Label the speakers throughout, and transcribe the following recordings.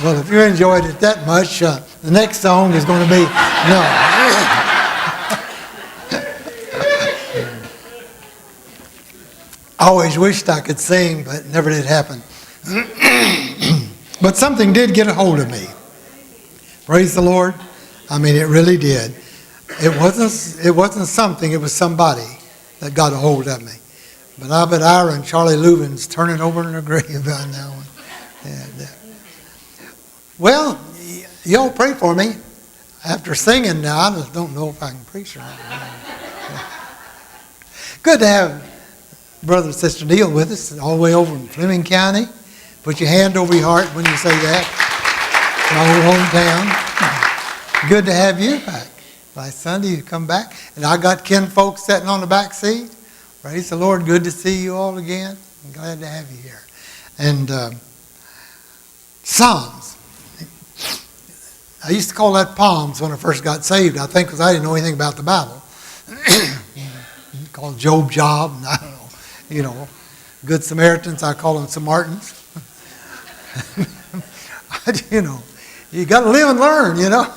Speaker 1: Well, if you enjoyed it that much, the next song is going to be, no. I always wished I could sing, but it never did happen. But something did get a hold of me. Praise the Lord. I mean, it really did. It wasn't something, it was somebody that got a hold of me. But I bet Ira and Charlie Leuven's turning over in their grave by now. And, well, y'all pray for me. After singing now, I just don't know if I can preach or not. Good to have Brother and Sister Neil with us, all the way over in Fleming County. Put your hand over your heart when you say that. My old hometown. Good to have you back. Last Sunday you come back, and I got kin folks sitting on the back seat. Praise the Lord. Good to see you all again. I'm glad to have you here. And Psalms. I used to call that Palms when I first got saved, I think, because I didn't know anything about the Bible. Called Job Job, and I don't know. You know, Good Samaritans, I call them Samaritans. You know, you got to live and learn, you know.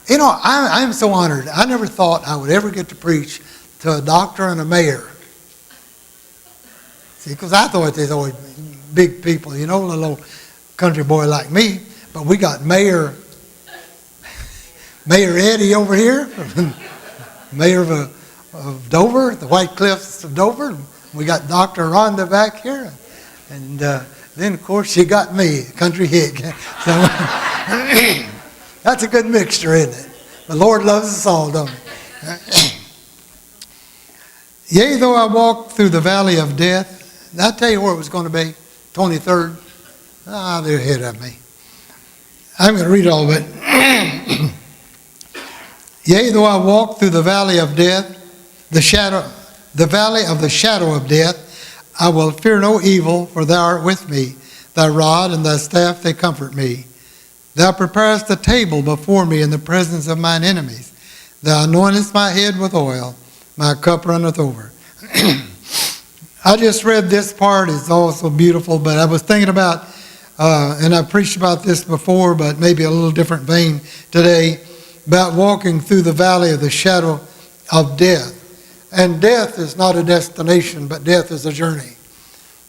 Speaker 1: You know, I'm so honored. I never thought I would ever get to preach to a doctor and a mayor. See, because I thought there's always big people, you know, a little country boy like me. But we got Mayor Eddie over here, Mayor of Dover, the White Cliffs of Dover. We got Dr. Rhonda back here. And then, of course, you got me, Country Hick. So, that's a good mixture, isn't it? The Lord loves us all, don't he? Yea, though I walk through the valley of death. I'll tell you where it was going to be. 23rd. They're ahead of me. I'm going to read all of it. Yea, though I walk through the valley of death, the valley of the shadow of death, I will fear no evil, for thou art with me. Thy rod and thy staff, they comfort me. Thou preparest a table before me in the presence of mine enemies. Thou anointest my head with oil. My cup runneth over. I just read this part. It's also beautiful, but I was thinking about, and I preached about this before, but maybe a little different vein today, about walking through the valley of the shadow of death. And death is not a destination, but death is a journey.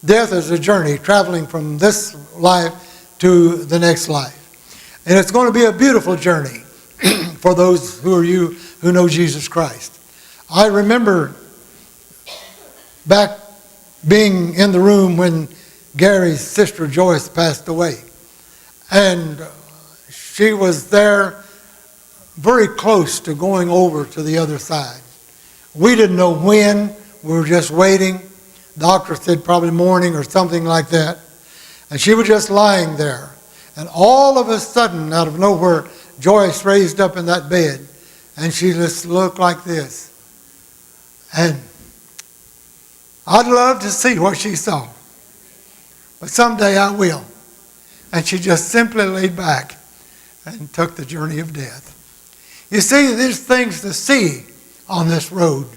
Speaker 1: Death is a journey, traveling from this life to the next life. And it's going to be a beautiful journey for those who know Jesus Christ. I remember back being in the room when Gary's sister Joyce passed away. And she was there very close to going over to the other side. We didn't know when. We were just waiting. Doctor said probably morning or something like that. And she was just lying there. And all of a sudden, out of nowhere, Joyce raised up in that bed. And she just looked like this. And I'd love to see what she saw. But someday I will. And she just simply laid back and took the journey of death. You see, there's things to see on this road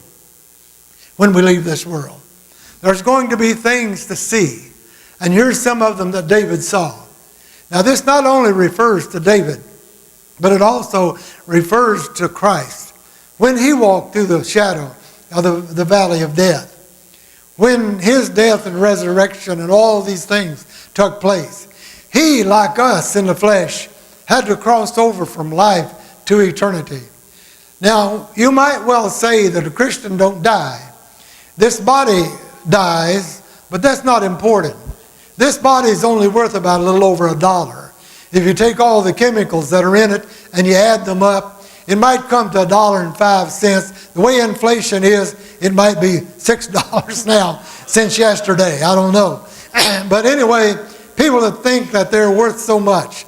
Speaker 1: when we leave this world. There's going to be things to see. And here's some of them that David saw. Now this not only refers to David, but it also refers to Christ. When he walked through the shadow of the valley of death, when his death and resurrection and all these things took place, he, like us in the flesh, had to cross over from life to eternity. Now, you might well say that a Christian don't die. This body dies, but that's not important. This body is only worth about a little over $1. If you take all the chemicals that are in it and you add them up, it might come to $1.05. The way inflation is, it might be $6 now since yesterday. I don't know. But anyway, people that think that they're worth so much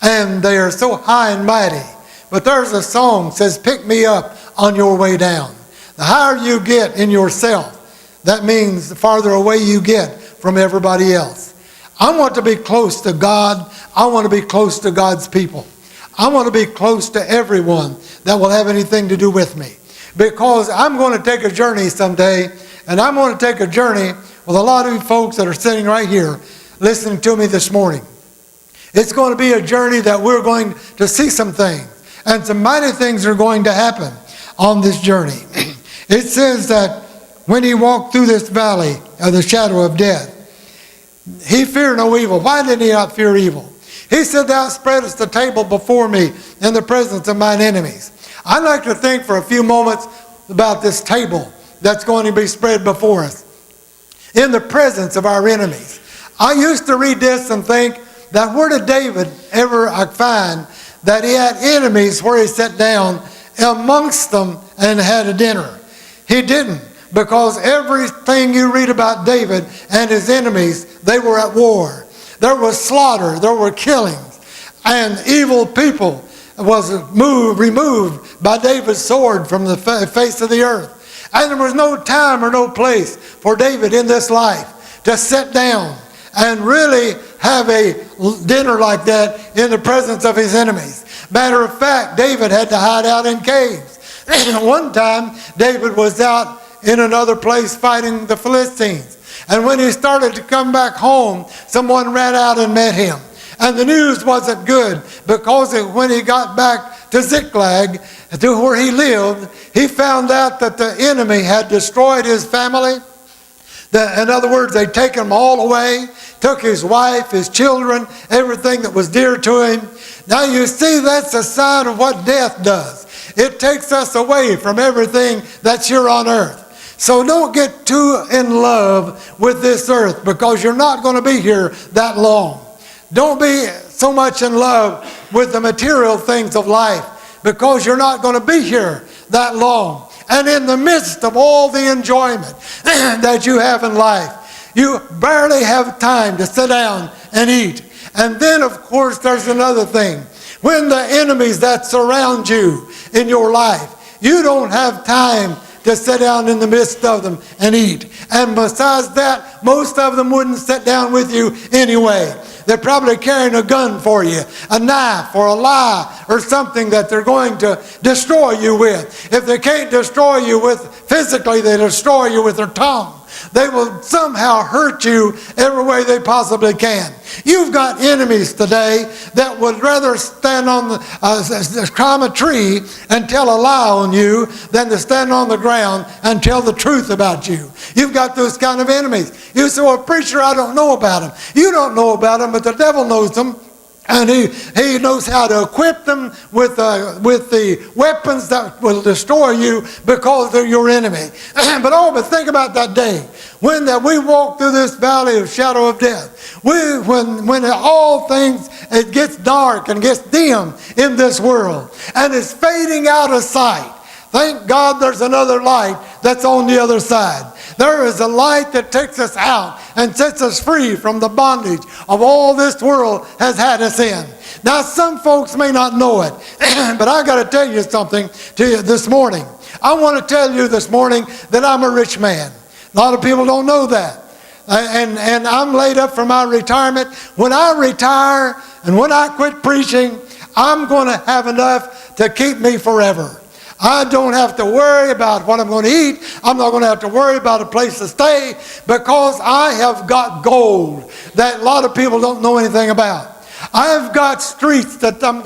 Speaker 1: and they are so high and mighty. But there's a song that says, pick me up on your way down. The higher you get in yourself, that means the farther away you get from everybody else. I want to be close to God. I want to be close to God's people. I want to be close to everyone that will have anything to do with me. Because I'm going to take a journey someday, and I'm going to take a journey with a lot of you folks that are sitting right here listening to me this morning. It's going to be a journey that we're going to see some things. And some mighty things are going to happen on this journey. It says that when he walked through this valley of the shadow of death, he feared no evil. Why did he not fear evil? He said, thou spreadest a table before me in the presence of mine enemies. I'd like to think for a few moments about this table that's going to be spread before us in the presence of our enemies. I used to read this and think that where did David ever find that he had enemies where he sat down amongst them and had a dinner? He didn't, because everything you read about David and his enemies, they were at war. There was slaughter, there were killings, and evil people was removed by David's sword from the face of the earth. And there was no time or no place for David in this life to sit down and really have a dinner like that in the presence of his enemies. Matter of fact, David had to hide out in caves. One time, David was out in another place fighting the Philistines. And when he started to come back home, someone ran out and met him. And the news wasn't good, because when he got back to Ziklag, to where he lived, he found out that the enemy had destroyed his family. In other words, they'd taken him all away, took his wife, his children, everything that was dear to him. Now you see, that's a sign of what death does. It takes us away from everything that's here on earth. So don't get too in love with this earth, because you're not going to be here that long. Don't be so much in love with the material things of life, because you're not going to be here that long. And in the midst of all the enjoyment that you have in life, you barely have time to sit down and eat. And then, of course, there's another thing. When the enemies that surround you in your life, you don't have time to sit down in the midst of them and eat. And besides that, most of them wouldn't sit down with you anyway. They're probably carrying a gun for you, a knife or a lie or something that they're going to destroy you with. If they can't destroy you with physically, they destroy you with their tongue. They will somehow hurt you every way they possibly can. You've got enemies today that would rather stand on climb a tree and tell a lie on you than to stand on the ground and tell the truth about you. You've got those kind of enemies. You say, well, preacher, I don't know about them. You don't know about them, but the devil knows them. And he knows how to equip them with the weapons that will destroy you, because they're your enemy. But think about that day when we walk through this valley of shadow of death. When all things, it gets dark and gets dim in this world, and it's fading out of sight. Thank God there's another light that's on the other side. There is a light that takes us out and sets us free from the bondage of all this world has had us in. Now, some folks may not know it, but I got to tell you something to you this morning. I want to tell you this morning that I'm a rich man. A lot of people don't know that. And I'm laid up for my retirement. When I retire and when I quit preaching, I'm going to have enough to keep me forever. I don't have to worry about what I'm going to eat. I'm not going to have to worry about a place to stay, because I have got gold that a lot of people don't know anything about. I've got streets that I'm